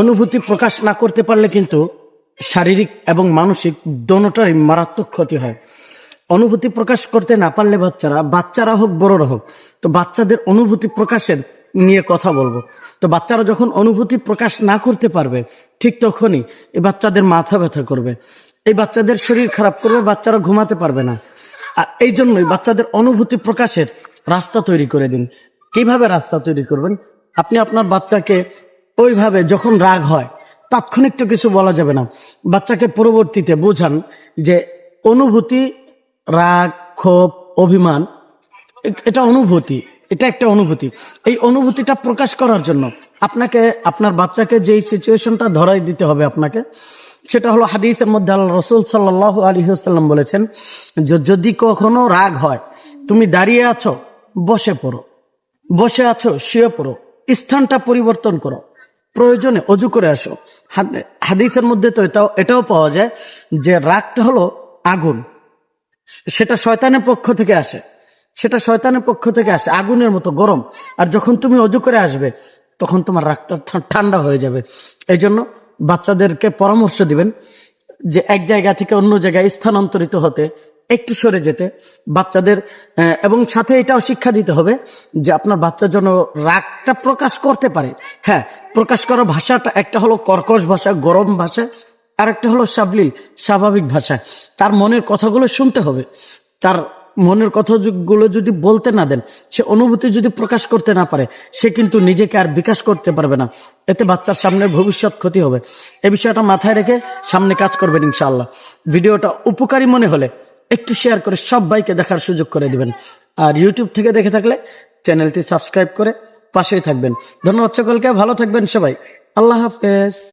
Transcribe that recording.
অনুভূতি প্রকাশ না করতে পারলে কিন্তু শারীরিক এবং মানসিক দোনোটারই মারাত্মক ক্ষতি হয়। অনুভূতি প্রকাশ করতে না পারলে বাচ্চারা হোক বড়রা হোক, তো বাচ্চাদের অনুভূতি প্রকাশের নিয়ে কথা বলবো। তো বাচ্চারা যখন অনুভূতি প্রকাশ না করতে পারবে, ঠিক তখনই এই বাচ্চাদের মাথা ব্যথা করবে, এই বাচ্চাদের শরীর খারাপ করবে, বাচ্চারা ঘুমাতে পারবে না। আর এই জন্যই বাচ্চাদের অনুভূতি প্রকাশের রাস্তা তৈরি করে দিন। কিভাবে রাস্তা তৈরি করবেন? আপনি আপনার বাচ্চাকে ওইভাবে, যখন রাগ হয় তাৎক্ষণিক তো কিছু বলা যাবে না, বাচ্চাকে পরবর্তীতে বোঝান যে অনুভূতি, রাগ, ক্ষোভ, অভিমান এটা অনুভূতি, এটা একটা অনুভূতি। এই অনুভূতিটা প্রকাশ করার জন্য আপনাকে আপনার বাচ্চাকে যেই সিচুয়েশনটা ধরাই দিতে হবে আপনাকে, সেটা হলো হাদিসের মধ্যে আল্লাহ রাসূল সাল্লাল্লাহু আলাইহি ওয়াসাল্লাম বলেছেন, যদি কখনো রাগ হয়, তুমি দাঁড়িয়ে আছো বসে পড়ো, বসে আছো শুয়ে পড়ো, স্থানটা পরিবর্তন করো, প্রয়োজনে অজু করে আসো। হাদিসের মধ্যে তো এটাও পাওয়া যায় যে রাগটা হলো আগুন, সেটা শয়তানের পক্ষ থেকে আসে, সেটা শয়তানের পক্ষ থেকে আসে, আগুনের মতো গরম। আর যখন তুমি অজু করে আসবে তখন তোমার রাগটা ঠান্ডা হয়ে যাবে। এই জন্য বাচ্চাদেরকে পরামর্শ দিবেন যে এক জায়গা থেকে অন্য জায়গায় স্থানান্তরিত হতে, একটু সরে যেতে বাচ্চাদের, এবং সাথে এটাও শিক্ষা দিতে হবে যে আপনার বাচ্চা যেন রাগটা প্রকাশ করতে পারে। হ্যাঁ, প্রকাশ করার ভাষাটা একটা হলো কর্কশ ভাষা, গরম ভাষা, আর একটা হলো সাবলীল, স্বাভাবিক ভাষা। তার মনের কথাগুলো শুনতে হবে। তার মনের কথাগুলো যদি বলতে না দেন, সে অনুভূতি যদি প্রকাশ করতে না পারে, সে কিন্তু নিজেকে আর বিকাশ করতে পারবে না। এতে বাচ্চার সামনে ভবিষ্যৎ ক্ষতি হবে। এই বিষয়টা মাথায় রেখে সামনে কাজ করবেন ইনশাআল্লাহ। ভিডিওটা উপকারী মনে হলে একটু শেয়ার করে সবাইকে দেখার সুযোগ করে দিবেন। আর ইউটিউব থেকে দেখে থাকলে চ্যানেলটি সাবস্ক্রাইব করে পাশেই থাকবেন। ধন্যবাদ সকলকে, ভালো থাকবেন সবাই। আল্লাহ হাফেজ।